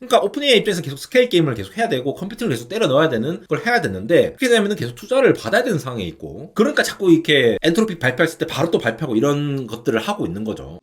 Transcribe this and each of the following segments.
그러니까 오픈 AI 입장에서 계속 스케일 게임을 계속 해야 되고 컴퓨터를 계속 때려 넣어야 되는 걸 해야 되는데, 그렇게 되면 계속 투자를 받아야 되는 상황에 있고, 그러니까 자꾸 이렇게 엔트로피 발표했을 때 바로 또 발표하고 이런 것들을 하고 있는 거죠.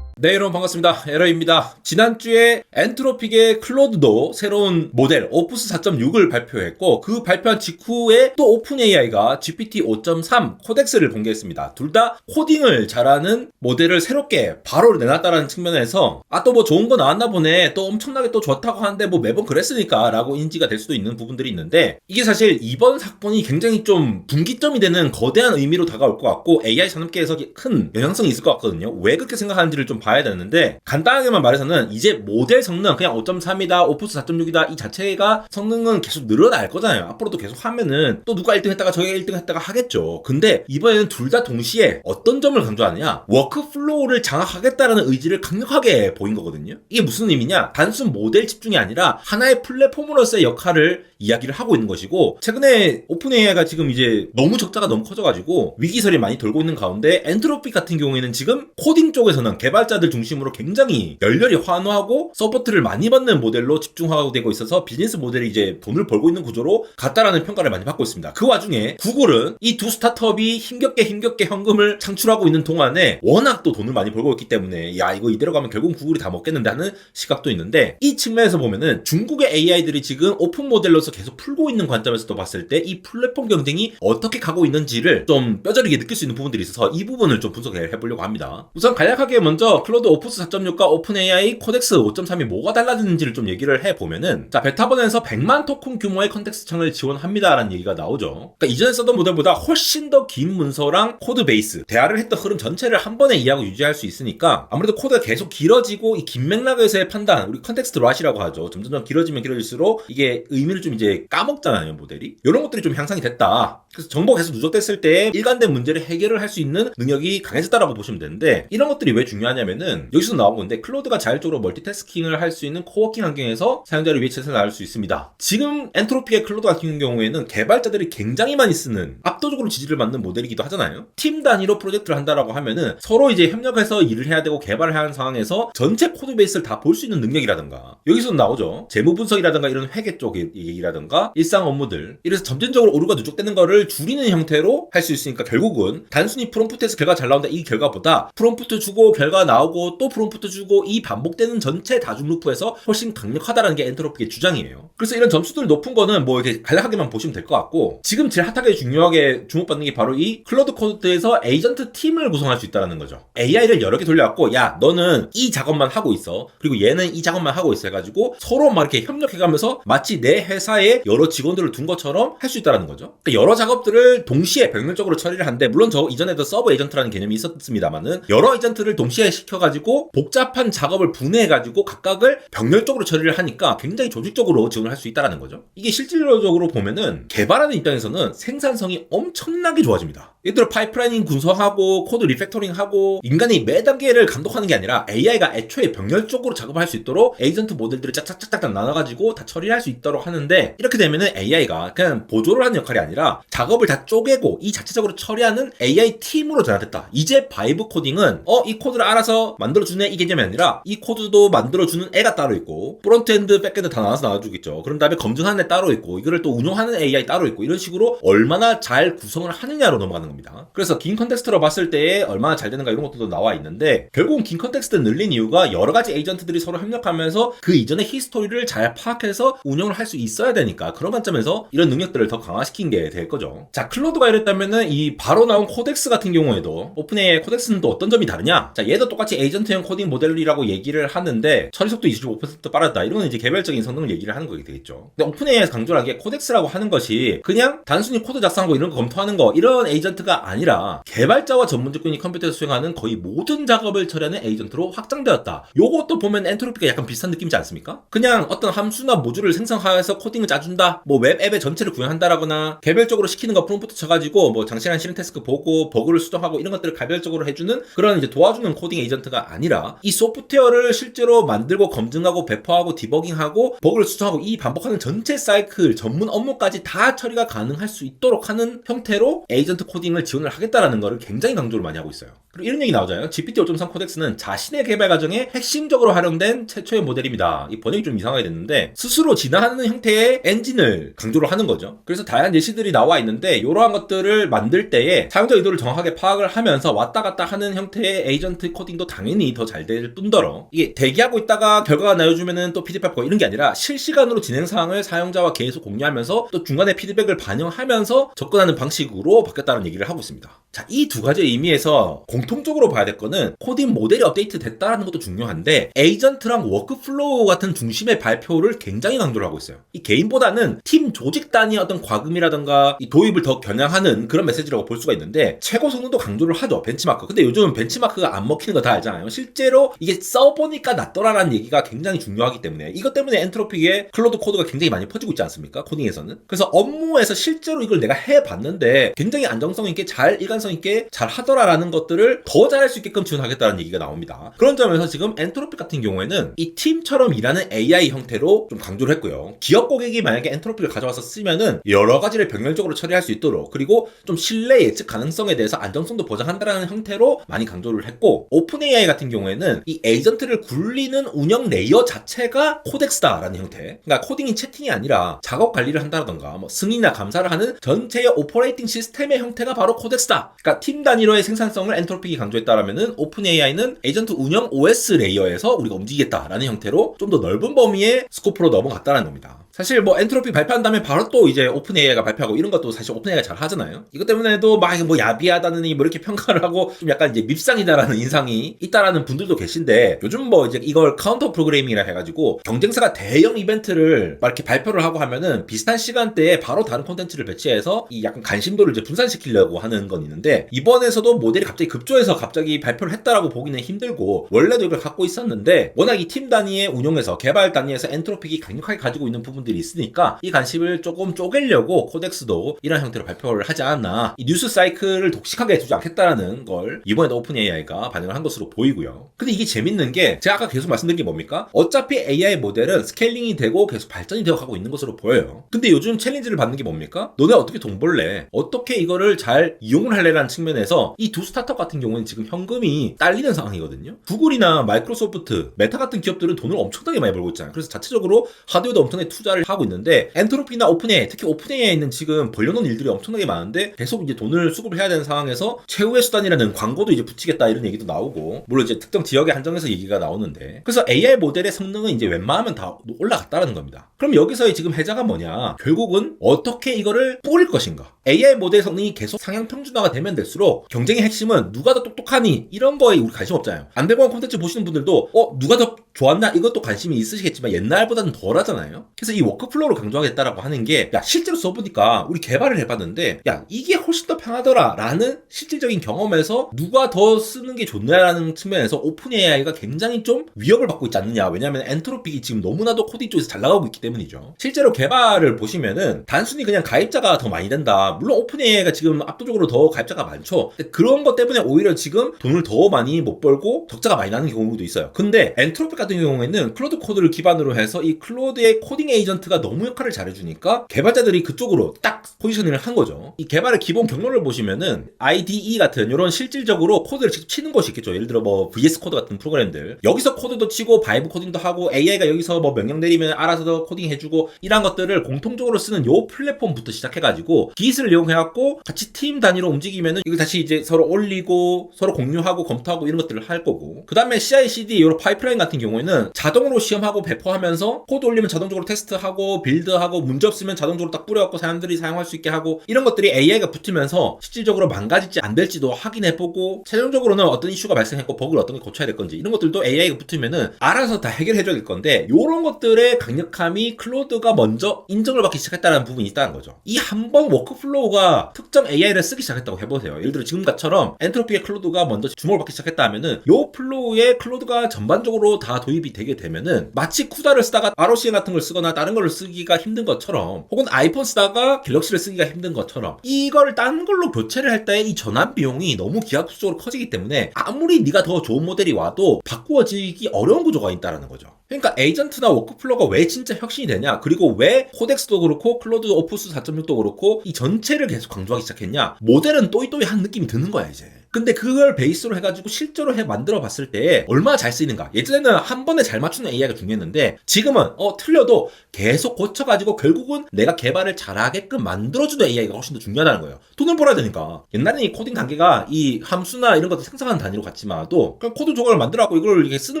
네, 여러분 반갑습니다. 에러입니다. 지난주에 엔트로픽의 클로드도 새로운 모델 오프스 4.6을 발표했고, 그 발표한 직후에 또 오픈 AI가 GPT 5.3 코덱스를 공개했습니다. 둘 다 코딩을 잘하는 모델을 새롭게 바로 내놨다라는 측면에서 또 뭐 좋은 거 나왔나 보네, 또 엄청나게 또 좋다고 하는데 뭐 매번 그랬으니까 라고 인지가 될 수도 있는 부분들이 있는데, 이게 사실 이번 사건이 굉장히 좀 분기점이 되는 거대한 의미로 다가올 것 같고 AI 산업계에서 큰 영향성이 있을 것 같거든요. 왜 그렇게 생각하는지를 좀 봐야 되는데, 간단하게만 말해서는 이제 모델 성능 그냥 5.3이다 오프스 4.6이다 이 자체가 성능은 계속 늘어날 거잖아요. 앞으로도 계속 하면은 또 누가 1등 했다가 저희가 1등 했다가 하겠죠. 근데 이번에는 둘 다 동시에 어떤 점을 강조하느냐, 워크플로우를 장악하겠다라는 의지를 강력하게 보인 거거든요. 이게 무슨 의미냐, 단순 모델 집중이 아니라 하나의 플랫폼으로서의 역할을 이야기를 하고 있는 것이고, 최근에 오픈 AI가 지금 이제 너무 적자가 너무 커져가지고 위기설이 많이 돌고 있는 가운데, 엔트로픽 같은 경우에는 지금 코딩 쪽에서는 개발자들 중심으로 굉장히 열렬히 환호하고 서포트를 많이 받는 모델로 집중하고 되고 있어서 비즈니스 모델이 이제 돈을 벌고 있는 구조로 같다라는 평가를 많이 받고 있습니다. 그 와중에 구글은 이 두 스타트업이 힘겹게 현금을 창출하고 있는 동안에 워낙 또 돈을 많이 벌고 있기 때문에 야, 이거 이대로 가면 결국은 구글이 다 먹겠는데 하는 시각도 있는데, 이 측면에서 보면은 중국의 AI들이 지금 오픈 모델로서 계속 풀고 있는 관점에서도 봤을 때 이 플랫폼 경쟁이 어떻게 가고 있는지를 좀 뼈저리게 느낄 수 있는 부분들이 있어서 이 부분을 좀 분석해 보려고 합니다. 우선 간략하게 먼저 클로드 오프스 4.6과 오픈 AI 코덱스 5.3이 뭐가 달라지는지를 좀 얘기를 해보면은, 자, 베타버전에서 100만 토큰 규모의 컨텍스트 창을 지원합니다라는 얘기가 나오죠. 그러니까 이전에 쓰던 모델보다 훨씬 더 긴 문서랑 코드 베이스, 대화를 했던 흐름 전체를 한 번에 이해하고 유지할 수 있으니까 아무래도 코드가 계속 길어지고 이 긴 맥락에서의 판단, 우리 컨텍스트 랏이라고 하죠. 점점 길어지면 길어질수록 이게 의미를 좀 이제 까먹잖아요, 모델이. 이런 것들이 좀 향상이 됐다. 그래서 정보가 계속 누적됐을 때 일관된 문제를 해결을 할 수 있는 능력이 강해졌다라고 보시면 되는데, 이런 것들이 왜 중요하냐면은 여기서 나온 건데, 클로드가 자율적으로 멀티태스킹을 할 수 있는 코워킹 환경에서 사용자를 위해 최선을 다할 수 있습니다. 지금 엔트로피의 클로드 같은 경우에는 개발자들이 굉장히 많이 쓰는, 압도적으로 지지를 받는 모델이기도 하잖아요. 팀 단위로 프로젝트를 한다라고 하면은 서로 이제 협력해서 일을 해야 되고 개발을 하는 상황에서 전체 코드 베이스를 다 볼 수 있는 능력이라든가, 여기서 나오죠. 재무 분석이라든가 이런 회계 쪽 얘기라든가 일상 업무들, 이래서 점진적으로 오류가 누적되는 거를 줄이는 형태로 할 수 있으니까, 결국은 단순히 프롬프트에서 결과 잘 나온다 이 결과보다 프롬프트 주고 결과 나오고 또 프롬프트 주고 이 반복되는 전체 다중 루프에서 훨씬 강력하다라는 게 엔트로피의 주장이에요. 그래서 이런 점수들 높은 거는 뭐 이렇게 간략하게만 보시면 될 것 같고, 지금 제일 핫하게 중요하게 주목받는 게 바로 이 클로드 코드에서 에이전트 팀을 구성할 수 있다는 거죠. AI를 여러 개 돌려갖고, 야, 너는 이 작업만 하고 있어, 그리고 얘는 이 작업만 하고 있어 해가지고 서로 막 이렇게 협력해가면서 마치 내 회사에 여러 직원들을 둔 것처럼 할 수 있다는 거죠. 그러니까 여러 작업들을 동시에 병렬적으로 처리를 하는데, 물론 저 이전에도 서브 에이전트라는 개념이 있었습니다만은 여러 에이전트를 동시에 시켜가지고 복잡한 작업을 분해해가지고 각각을 병렬적으로 처리를 하니까 굉장히 조직적으로 지원을 할 수 있다는 거죠. 이게 실질적으로 보면은 개발하는 입장에서는 생산성이 엄청나게 좋아집니다. 예를 들어 파이프라이닝 구성하고 코드 리팩토링하고, 인간이 매 단계를 감독하는 게 아니라 AI가 애초에 병렬적으로 작업을 할 수 있도록 에이전트 모델들을 짝짝짝짝 나눠가지고 다 처리할 수 있도록 하는데, 이렇게 되면은 AI가 그냥 보조를 하는 역할이 아니라 작업을 다 쪼개고 이 자체적으로 처리하는 AI 팀으로 전환됐다. 이제 바이브 코딩은 이 코드를 알아서 만들어주는 이 개념이 아니라 이 코드도 만들어주는 애가 따로 있고, 프론트엔드 백엔드 다 나눠서 나눠주겠죠. 그런 다음에 검증하는 애 따로 있고, 이거를 또 운용하는 AI 따로 있고, 이런 식으로 얼마나 잘 구성을 하느냐로 넘어가는 겁니다. 그래서 긴 컨텍스트로 봤을 때 얼마나 잘 되는가 이런 것들도 나와 있는데, 결국은 긴 컨텍스트 늘린 이유가 여러 가지 에이전트들이 서로 협력하면서 그 이전의 히스토리를 잘 파악해서 운영을 할 수 있어야 되니까, 그런 관점에서 이런 능력들을 더 강화시킨 게 될 거죠. 자, 클로드가 이랬다면은 이 바로 나온 코덱스 같은 경우에도, 오픈 AI 코덱스는 또 어떤 점이 다르냐? 자, 얘도 똑같이 에이전트형 코딩 모델이라고 얘기를 하는데 처리 속도 25% 빠르다. 이런 건 이제 개별적인 성능을 얘기를 하는 거게 되겠죠. 근데 오픈 AI에서 강조한 게 코덱스라고 하는 것이 그냥 단순히 코드 작성하고 이런 거 검토하는 거, 이런 에이전트가 아니라 개발자와 전문직군이 컴퓨터에서 수행하는 거의 모든 작업을 처리하는 에이전트로 확장되었다. 요것도 보면 엔트로피가 약간 비슷한 느낌이지 않습니까? 그냥 어떤 함수나 모듈을 생성해서 코딩을 짜준다, 뭐 웹 앱의 전체를 구현한다라거나, 개별적으로 시키는 거 프롬프트 쳐가지고 뭐 장시간 실행 태스크 보고 버그를 수정하고 이런 것들을 개별적으로 해주는 그런 이제 도와주는 코딩 에이전트 에이전트가 아니라 이 소프트웨어를 실제로 만들고 검증하고 배포하고 디버깅하고 버그를 수정하고 이 반복하는 전체 사이클 전문 업무까지 다 처리가 가능할 수 있도록 하는 형태로 에이전트 코딩을 지원을 하겠다라는 거를 굉장히 강조를 많이 하고 있어요. 그리고 이런 얘기 나오잖아요. GPT 5.3 코덱스는 자신의 개발 과정에 핵심적으로 활용된 최초의 모델입니다. 이 번역이 좀 이상하게 됐는데 스스로 진화하는 형태의 엔진을 강조를 하는 거죠. 그래서 다양한 예시들이 나와 있는데 이러한 것들을 만들 때에 사용자 의도를 정확하게 파악을 하면서 왔다 갔다 하는 형태의 에이전트 코딩도 당연히 더 잘 될 뿐더러 이게 대기하고 있다가 결과가 나와주면은 또 피드백 받고 이런 게 아니라 실시간으로 진행 사항을 사용자와 계속 공유하면서 또 중간에 피드백을 반영하면서 접근하는 방식으로 바뀌었다는 얘기를 하고 있습니다. 자, 이 두 가지 의미에서 공통적으로 봐야 될 거는 코딩 모델이 업데이트 됐다라는 것도 중요한데 에이전트랑 워크플로우 같은 중심의 발표를 굉장히 강조를 하고 있어요. 이 개인보다는 팀 조직 단위의 어떤 과금이라든가 이 도입을 더 겨냥하는 그런 메시지라고 볼 수가 있는데 최고 성능도 강조를 하죠. 벤치마크. 근데 요즘 벤치마크가 안 먹히는 거 다 알잖아요. 실제로 이게 써보니까 낫더라라는 얘기가 굉장히 중요하기 때문에 이것 때문에 엔트로픽의 클로드 코드가 굉장히 많이 퍼지고 있지 않습니까? 코딩에서는. 그래서 업무에서 실제로 이걸 내가 해봤는데 굉장히 안정성 있게 잘 일관성 있게 잘 하더라라는 것들을 더 잘할 수 있게끔 지원하겠다는 얘기가 나옵니다. 그런 점에서 지금 엔트로픽 같은 경우에는 이 팀처럼 일하는 AI 형태로 좀 강조를 했고요. 기업 고객이 만약에 엔트로픽을 가져와서 쓰면은 여러 가지를 병렬적으로 처리할 수 있도록 그리고 좀 신뢰 예측 가능성에 대해서 안정성도 보장한다라는 형태로 많이 강조를 했고 오픈 AI 같은 경우에는 이 에이전트를 굴리는 운영 레이어 자체가 코덱스다라는 형태. 그러니까 코딩이 채팅이 아니라 작업 관리를 한다던가 뭐 승인이나 감사를 하는 전체의 오퍼레이팅 시스템의 형태가 바로 코덱스다. 그러니까 팀 단위로의 생산성을 엔트로픽이 강조했다라면은 오픈 AI는 에이전트 운영 OS 레이어에서 우리가 움직이겠다라는 형태로 좀 더 넓은 범위의 스코프로 넘어갔다는 겁니다. 사실 뭐 엔트로피 발표한 다음에 바로 또 이제 오픈 AI가 발표하고 이런 것도 사실 오픈 AI가 잘 하잖아요. 이것 때문에도 막 뭐 야비하다느니 뭐 이렇게 평가를 하고 좀 약간 이제 밉상이다라는 인상이 있다라는 분들도 계신데 요즘 뭐 이제 이걸 카운터 프로그래밍이라 해가지고 경쟁사가 대형 이벤트를 막 이렇게 발표를 하고 하면은 비슷한 시간대에 바로 다른 콘텐츠를 배치해서 이 약간 관심도를 이제 분산시키려고 하는 건 있는데 이번에서도 모델이 갑자기 급조해서 갑자기 발표를 했다라고 보기는 힘들고 원래도 이걸 갖고 있었는데 워낙 이 팀 단위의 운용에서 개발 단위에서 엔트로픽이 강력하게 가지고 있는 부분들이 있으니까 이 관심을 조금 쪼개려고 코덱스도 이런 형태로 발표를 하지 않았나. 이 뉴스 사이클을 독식하게 두지 않겠다라는 걸 이번에도 오픈 AI가 반영을 한 것으로 보이고요. 근데 이게 재밌는 게 제가 아까 계속 말씀드린 게 뭡니까? 어차피 AI 모델은 스케일링이 되고 계속 발전이 되어 가고 있는 것으로 보여요. 근데 요즘 챌린지를 받는 게 뭡니까? 너네 어떻게 돈 벌래? 어떻게 이거를 잘 이용을 할래라는 측면에서 이 두 스타트업 같은 경우는 지금 현금이 딸리는 상황이거든요. 구글이나 마이크로소프트, 메타 같은 기업들은 돈을 엄청나게 많이 벌고 있잖아요. 그래서 자체적으로 하드웨어도 엄청나게 투자를 하고 있는데 엔트로피나 오픈 AI, 특히 오픈 AI는 지금 벌려놓은 일들이 엄청나게 많은데 계속 이제 돈을 수급을 해야 되는 상황에서 최후의 수단이라는 광고도 이제 붙이겠다 이런 얘기도 나오고 물론 이제 특정 지역에 한정해서 얘기가 나오는데 그래서 AI 모델의 성능은 이제 웬만하면 다 올라갔다라는 겁니다. 그럼 여기서의 지금 해자가 뭐냐? 결국은 어떻게 이거를 뿌릴 것인가? AI 모델 성능이 계속 상향 평준화가 되면 될수록 경쟁의 핵심은 누가 더 똑똑하니 이런 거에 우리 관심 없잖아요. 안대공학 콘텐츠 보시는 분들도 누가 더 좋았나 이것도 관심이 있으시겠지만 옛날보다는 덜 하잖아요. 그래서 이 워크플로우를 강조하겠다라고 하는 게 야 실제로 써보니까 우리 개발을 해봤는데 야 이게 훨씬 더 편하더라 라는 실질적인 경험에서 누가 더 쓰는 게 좋냐라는 측면에서 오픈 AI가 굉장히 좀 위협을 받고 있지 않느냐. 왜냐하면 엔트로픽이 지금 너무나도 코딩 쪽에서 잘 나가고 있기 때문이죠. 실제로 개발을 보시면은 단순히 그냥 가입자가 더 많이 된다. 물론 오픈 AI가 지금 압도적으로 더 가입자가 많죠. 근데 그런 것 때문에 오히려 지금 돈을 더 많이 못 벌고 적자가 많이 나는 경우도 있어요. 근데 엔트로픽 같은 경우에는 클로드 코드를 기반으로 해서 이 클로드의 코딩 에이전트가 너무 역할을 잘해주니까 개발자들이 그쪽으로 딱 포지셔닝을 한 거죠. 이 개발의 기본 경로를 보시면은 IDE 같은 이런 실질적으로 코드를 직접 치는 것이 있겠죠. 예를 들어 뭐 VS 코드 같은 프로그램들 여기서 코드도 치고 바이브 코딩도 하고 AI가 여기서 뭐 명령 내리면 알아서 코딩 해주고 이런 것들을 공통적으로 쓰는 요 플랫폼부터 시작해가지고 기술을 이용해갖고 같이 팀 단위로 움직이면은 이걸 다시 이제 서로 올리고 서로 공유하고 검토하고 이런 것들을 할 거고 그 다음에 CI/CD 이런 파이프라인 같은 경우에는 자동으로 시험하고 배포하면서 코드 올리면 자동적으로 테스트하고 빌드하고 문제 없으면 자동적으로 딱 뿌려갖고 사람들이 사용할 수 있게 하고 이런 것들이 AI가 붙으면서 실질적으로 망가질지 안 될지도 확인해보고 최종적으로는 어떤 이슈가 발생했고 버그를 어떤 게 고쳐야 될 건지 이런 것들도 AI가 붙으면은 알아서 다 해결해줘야 될 건데 이런 것들의 강력함이 클로드가 먼저 인정을 받기 시작했다는 부분이 있다는 거죠. 이 한 번 워크플로우가 특정 AI를 쓰기 시작했다고 해보세요. 예를 들어 지금처럼 엔트로피의 클로드가 먼저 주목을 받기 시작했다 하면은 요 플로우에 클로드가 전반적으로 다 도입이 되게 되면은 마치 쿠다를 쓰다가 ROCN 같은 걸 쓰거나 다른 걸 쓰기가 힘든 것처럼 혹은 아이폰 쓰다가 갤럭시를 쓰기가 힘든 것처럼 이걸 다른 걸로 교체를 할 때 이 전환 비용이 너무 기하급수적으로 커지기 때문에 아무리 네가 더 좋은 모델이 와도 바꾸어지기 어려운 구조가 있다는 거죠. 그러니까 에이전트나 워크플로우가 왜 진짜 혁신이 되냐, 그리고 왜 코덱스도 그렇고 클로드 오프스 4.6도 그렇고 이 전체를 계속 강조하기 시작했냐, 모델은 또이또이한 느낌이 드는 거야 이제. 근데 그걸 베이스로 해가지고 실제로 만들어 봤을 때 얼마나 잘 쓰이는가. 예전에는 한 번에 잘 맞추는 AI가 중요했는데 지금은 틀려도 계속 고쳐가지고 결국은 내가 개발을 잘하게끔 만들어주는 AI가 훨씬 더 중요하다는 거예요. 돈을 벌어야 되니까. 옛날에는 이 코딩 단계가 이 함수나 이런 것들 생성하는 단위로 갔지만도 그냥 코드 조각을 만들어갖고 이걸 이렇게 쓰는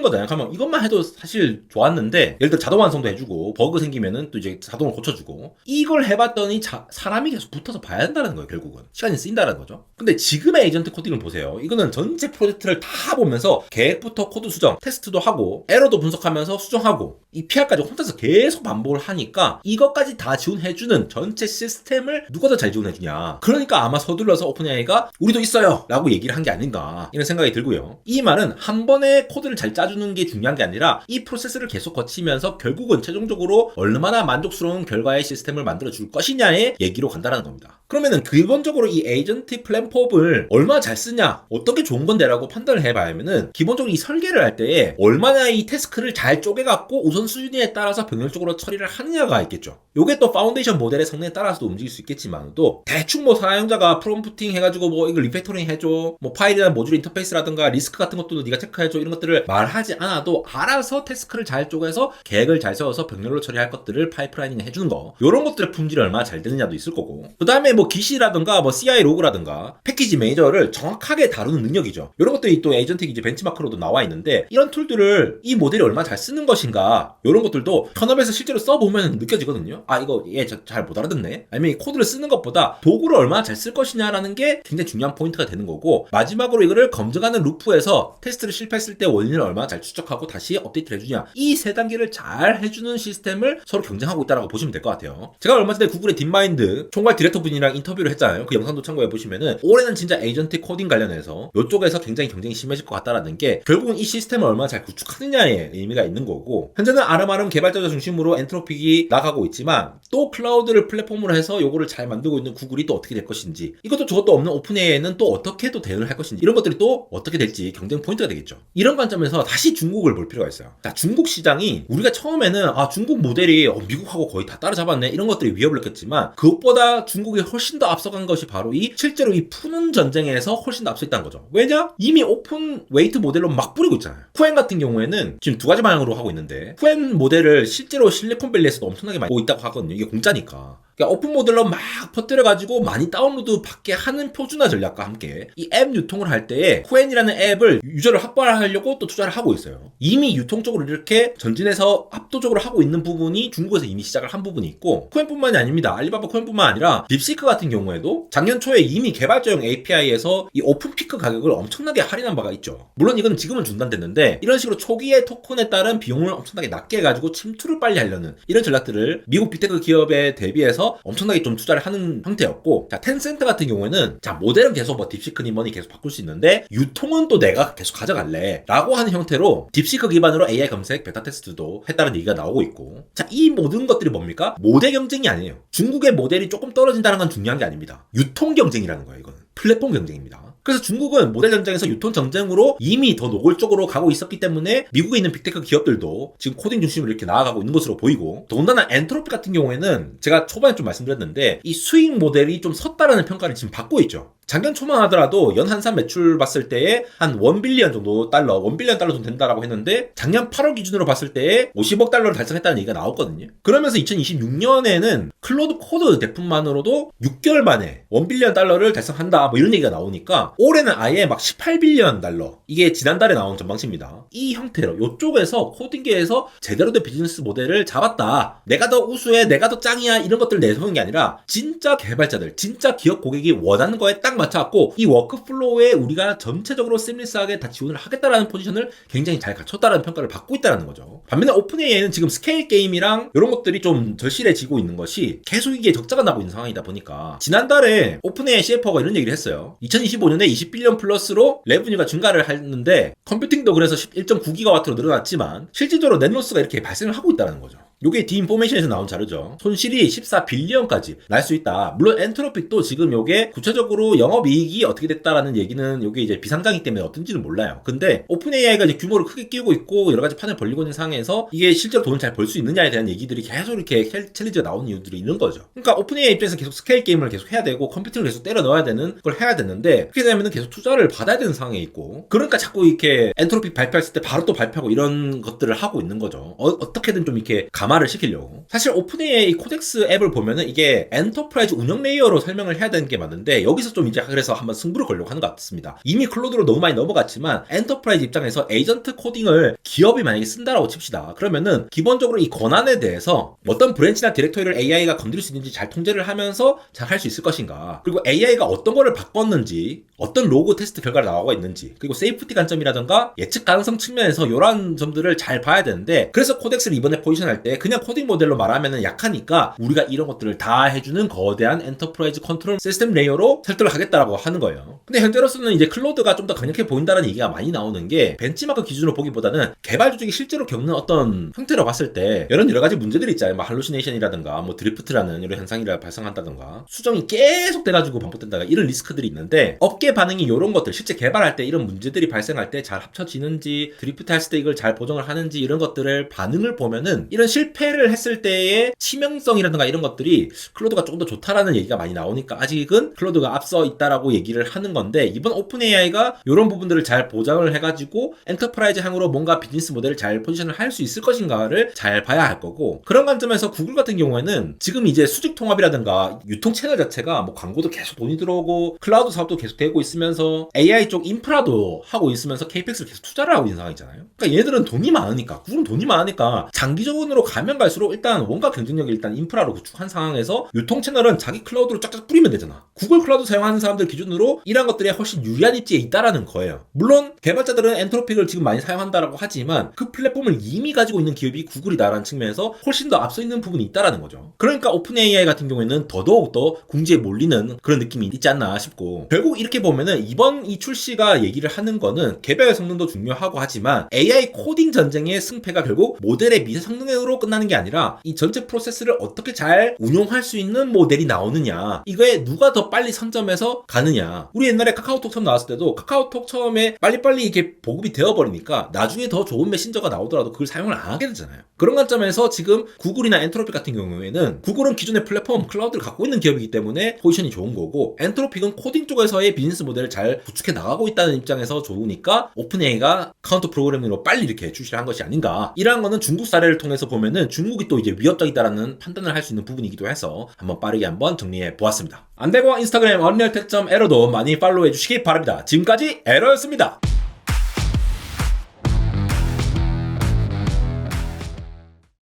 거잖아요. 그러면 이것만 해도 사실 좋았는데, 예를 들어 자동 완성도 해주고 버그 생기면은 또 이제 자동으로 고쳐주고, 이걸 해봤더니 사람이 계속 붙어서 봐야 된다는 거예요. 결국은 시간이 쓰인다는 거죠. 근데 지금의 에이전트 코딩을 보세요. 이거는 전체 프로젝트를 다 보면서 계획부터 코드 수정, 테스트도 하고 에러도 분석하면서 수정하고 이 PR까지 혼자서 계속 반복을 하니까 이것까지 다 지원해주는 전체 시스템을 누가 더 잘 지원해주냐. 그러니까 아마 서둘러서 오픈AI가 우리도 있어요 라고 얘기를 한 게 아닌가, 이런 생각이 들고요. 이 말은 한 번에 코드를 잘 짜주는 게 중요한 게 아니라 이 프로세스를 계속 거치면서 결국은 최종적으로 얼마나 만족스러운 결과의 시스템을 만들어줄 것이냐의 얘기로 간다는 겁니다. 그러면은 기본적으로 이 에이전트 플랫폼을 얼마나 잘 쓰냐, 어떻게 좋은 건데 라고 판단을 해봐야면은 기본적으로 이 설계를 할 때에 얼마나 이 태스크를 잘 쪼개갖고 우선순위에 따라서 병렬적으로 처리를 하느냐가 있겠죠. 요게 또 파운데이션 모델의 성능에 따라서도 움직일 수 있겠지만도 대충 뭐 사용자가 프롬프팅 해가지고 뭐 이걸 리팩토링 해줘, 뭐 파일이나 모듈 인터페이스라든가 리스크 같은 것도 네가 체크해줘, 이런 것들을 말하지 않아도 알아서 태스크를 잘 쪼개서 계획을 잘 세워서 병렬로 처리할 것들을 파이프라이닝 해주는 거, 요런 것들의 품질이 얼마나 잘 되느냐도 있을 거고, 그 다음에 뭐 기시라든가 뭐 CI 로그라든가 패키지 매니저를 정확하게 다루는 능력이죠. 이런 것들이 또 에이전트 이제 벤치마크로도 나와 있는데, 이런 툴들을 이 모델이 얼마나 잘 쓰는 것인가, 이런 것들도 현업에서 실제로 써보면 느껴지거든요. 아, 이거 얘 잘 못 알아듣네, 아니면 이 코드를 쓰는 것보다 도구를 얼마나 잘 쓸 것이냐라는 게 굉장히 중요한 포인트가 되는 거고, 마지막으로 이거를 검증하는 루프에서 테스트를 실패했을 때 원인을 얼마나 잘 추적하고 다시 업데이트를 해주냐, 이 세 단계를 잘 해주는 시스템을 서로 경쟁하고 있다고 보시면 될 것 같아요. 제가 얼마 전에 구글의 딥마인드 총괄 디렉터 분이랑 인터뷰를 했잖아요. 그 영상도 참고해보시면은 올해는 진짜 에이전트 코딩 관련해서 이쪽에서 굉장히 경쟁이 심해질 것 같다라는 게 결국은 이 시스템을 얼마나 잘 구축하느냐에 의미가 있는 거고, 현재는 아름아름 개발자 중심으로 엔트로픽이 나가고 있지만 또 클라우드를 플랫폼으로 해서 요거를 잘 만들고 있는 구글이 또 어떻게 될 것인지, 이것도 저것도 없는 오픈AI는 또 어떻게 또 대응을 할 것인지, 이런 것들이 또 어떻게 될지 경쟁 포인트가 되겠죠. 이런 관점에서 다시 중국을 볼 필요가 있어요. 자, 중국 시장이 우리가 처음에는 중국 모델이 미국하고 거의 다 따라잡았네, 이런 것들이 위협을 느꼈지만 그것보다 중국이 훨씬 더 앞서간 것이 바로 실제로 이 푸는 전쟁에서 훨씬 더 앞서 있다는 거죠. 왜냐? 이미 오픈 웨이트 모델로 막 뿌리고 있잖아요. 쿠엔 같은 경우에는 지금 두 가지 방향으로 하고 있는데, 쿠엔 모델을 실제로 실리콘밸리에서도 엄청나게 많이 하고 있다고 하거든요. 이게 공짜니까. 그러니까 오픈 모델로 막 퍼뜨려가지고 많이 다운로드 받게 하는 표준화 전략과 함께 이 앱 유통을 할 때에 쿠엔이라는 앱을 유저를 확보하려고 또 투자를 하고 있어요. 이미 유통적으로 이렇게 전진해서 압도적으로 하고 있는 부분이 중국에서 이미 시작을 한 부분이 있고, 쿠엔뿐만이 아닙니다. 알리바바 쿠엔뿐만 아니라 딥시크 같은 경우에도 작년 초에 이미 개발자용 API에서 이 오픈피크 가격을 엄청나게 할인한 바가 있죠. 물론 이건 지금은 중단됐는데, 이런 식으로 초기에 토큰에 따른 비용을 엄청나게 낮게 해가지고 침투를 빨리 하려는 이런 전략들을 미국 빅테크 기업에 대비해서 엄청나게 좀 투자를 하는 형태였고, 자, 텐센트 같은 경우에는 자, 모델은 계속 뭐 딥시크니 뭐니 계속 바꿀 수 있는데 유통은 또 내가 계속 가져갈래 라고 하는 형태로 딥시크 기반으로 AI 검색 베타 테스트도 했다는 얘기가 나오고 있고, 자, 이 모든 것들이 뭡니까? 모델 경쟁이 아니에요. 중국의 모델이 조금 떨어진다는 건 중요한 게 아닙니다. 유통 경쟁이라는 거예요. 이거는 플랫폼 경쟁입니다. 그래서 중국은 모델 전쟁에서 유통 전쟁으로 이미 더 노골적으로 가고 있었기 때문에 미국에 있는 빅테크 기업들도 지금 코딩 중심으로 이렇게 나아가고 있는 것으로 보이고, 더군다나 엔트로피 같은 경우에는 제가 초반에 좀 말씀드렸는데 이 수익 모델이 좀 섰다라는 평가를 지금 받고 있죠. 작년 초만 하더라도 연 한산 매출 봤을 때에 한 1빌리언 정도 달러, 1빌리언 달러 정도 된다라고 했는데 작년 8월 기준으로 봤을 때에 50억 달러를 달성했다는 얘기가 나왔거든요. 그러면서 2026년에는 클로드 코드 제품만으로도 6개월 만에 1빌리언 달러를 달성한다, 뭐 이런 얘기가 나오니까 올해는 아예 막 18빌리언 달러, 이게 지난달에 나온 전망치입니다. 이 형태로 이쪽에서 코딩계에서 제대로 된 비즈니스 모델을 잡았다, 내가 더 우수해, 내가 더 짱이야, 이런 것들 내세우는 게 아니라 진짜 개발자들, 진짜 기업 고객이 원하는 거에 딱 맞춰갖고 이 워크플로우에 우리가 전체적으로 세밀스하게 다 지원을 하겠다라는 포지션을 굉장히 잘 갖췄다라는 평가를 받고 있다는 거죠. 반면에 오픈 AI는 지금 스케일 게임이랑 이런 것들이 좀 절실해지고 있는 것이 계속 이게 적자가 나고 있는 상황이다 보니까 지난달에 오픈 AI CFO가 이런 얘기를 했어요. 2025년에 20빌리언 플러스로 레브뉴가 증가를 했는데 컴퓨팅도 그래서 1.9기가와트로 늘어났지만 실질적으로 넷로스가 이렇게 발생을 하고 있다는 거죠. 요게 디인포메이션에서 나온 자료죠. 손실이 14빌리언까지 날 수 있다. 물론 엔트로픽도 지금 요게 구체적으로 영업이익이 어떻게 됐다라는 얘기는 요게 이제 비상장이기 때문에 어떤지는 몰라요. 근데 오픈 AI가 이제 규모를 크게 끼우고 있고 여러 가지 판을 벌리고 있는 상황에서 이게 실제로 돈을 잘 벌 수 있느냐에 대한 얘기들이 계속 이렇게 챌린지가 나오는 이유들이 있는 거죠. 그러니까 오픈 AI 입장에서 계속 스케일 게임을 계속 해야 되고 컴퓨터를 계속 때려 넣어야 되는 걸 해야 되는데 그렇게 되면 계속 투자를 받아야 되는 상황에 있고 그러니까 자꾸 이렇게 엔트로픽 발표했을 때 바로 또 발표하고 이런 것들을 하고 있는 거죠. 어떻게든 좀 이렇게 감화를 시키려고. 사실 오픈 AI 코덱스 앱을 보면은 이게 엔터프라이즈 운영 레이어로 설명을 해야 되는 게 맞는데 여기서 좀 이제 그래서 한번 승부를 걸려고 하는 것 같습니다. 이미 클로드로 너무 많이 넘어갔지만 엔터프라이즈 입장에서 에이전트 코딩을 기업이 만약에 쓴다라고 칩시다. 그러면은 기본적으로 이 권한에 대해서 어떤 브랜치나 디렉토리를 AI가 건드릴 수 있는지 잘 통제를 하면서 잘 할 수 있을 것인가. 그리고 AI가 어떤 거를 바꿨는지 어떤 로그 테스트 결과가 나오고 있는지 그리고 세이프티 관점이라던가 예측 가능성 측면에서 이런 점들을 잘 봐야 되는데 그래서 코덱스를 이번에 포지션할 때 그냥 코딩 모델로 말하면은 약하니까 우리가 이런 것들을 다 해주는 거대한 엔터프라이즈 컨트롤 시스템 레이어로 설득을 하겠다라고 하는 거예요. 근데 현재로서는 이제 클로드가 좀 더 강력해 보인다는 얘기가 많이 나오는 게 벤치마크 기준으로 보기보다는 개발 조직이 실제로 겪는 어떤 형태로 봤을 때 이런 여러 가지 문제들이 있잖아요. 뭐 할루시네이션이라든가 뭐 드리프트라는 이런 현상이 발생한다든가 수정이 계속 돼가지고 반복된다가 이런 리스크들이 있는데 업계 반응이 이런 것들 실제 개발할 때 이런 문제들이 발생할 때 잘 합쳐지는지 드리프트 했을 때 이걸 잘 보정을 하는지 이런 것들을 반응을 보면은 이런 실패를 했을 때의 치명성이라든가 이런 것들이 클로드가 조금 더 좋다라는 얘기가 많이 나오니까 아직은 클로드가 앞서 있다라고 얘기를 하는 건데 이번 오픈 AI가 이런 부분들을 잘 보장을 해가지고 엔터프라이즈 향으로 뭔가 비즈니스 모델을 잘 포지션을 할 수 있을 것인가를 잘 봐야 할 거고 그런 관점에서 구글 같은 경우에는 지금 이제 수직 통합이라든가 유통 채널 자체가 뭐 광고도 계속 돈이 들어오고 클라우드 사업도 계속 되고 있으면서 AI 쪽 인프라도 하고 있으면서 케이펙스를 계속 투자를 하고 있는 상황이잖아요. 그러니까 얘들은 돈이 많으니까 구글은 돈이 많으니까 장기적으로 가면 갈수록 일단 원가 경쟁력이 일단 인프라로 구축한 상황에서 유통 채널은 자기 클라우드로 쫙쫙 뿌리면 되잖아. 구글 클라우드 사용하는 사람들 기준으로 이런 것들이 훨씬 유리한 입지에 있다라는 거예요. 물론 개발자들은 엔트로픽을 지금 많이 사용한다라고 하지만 그 플랫폼을 이미 가지고 있는 기업이 구글이다라는 측면에서 훨씬 더 앞서 있는 부분이 있다라는 거죠. 그러니까 오픈 AI 같은 경우에는 더더욱더 궁지에 몰리는 그런 느낌이 있지 않나 싶고 결국 이렇게 보면은 이번 이 출시가 얘기를 하는 거는 개별 성능도 중요하고 하지만 AI 코딩 전쟁의 승패가 결국 모델의 미세 성능으로 끝나는 게 아니라 이 전체 프로세스를 어떻게 잘 운용할 수 있는 모델이 나오느냐 이거에 누가 더 빨리 선점해서 가느냐. 우리 옛날에 카카오톡 처음 나왔을 때도 카카오톡 처음에 빨리빨리 이렇게 보급이 되어버리니까 나중에 더 좋은 메신저가 나오더라도 그걸 사용을 안 하게 되잖아요. 그런 관점에서 지금 구글이나 엔트로픽 같은 경우에는 구글은 기존의 플랫폼 클라우드를 갖고 있는 기업이기 때문에 포지션이 좋은 거고 엔트로픽은 코딩 쪽에서의 비즈니스 모델을 잘 구축해 나가고 있다는 입장에서 좋으니까 오픈 AI가 카운터 프로그래밍으로 빨리 이렇게 출시를 한 것이 아닌가. 이러한 거는 중국 사례를 통해서 보면은 중국이 또 이제 위협적이다라는 판단을 할 수 있는 부분이기도 해서 한번 빠르게 한번 정리해 보았습니다. 안되고 인스타그램 언리얼 테점 에러도 많이 팔로우해 주시기 바랍니다. 지금까지 에러였습니다.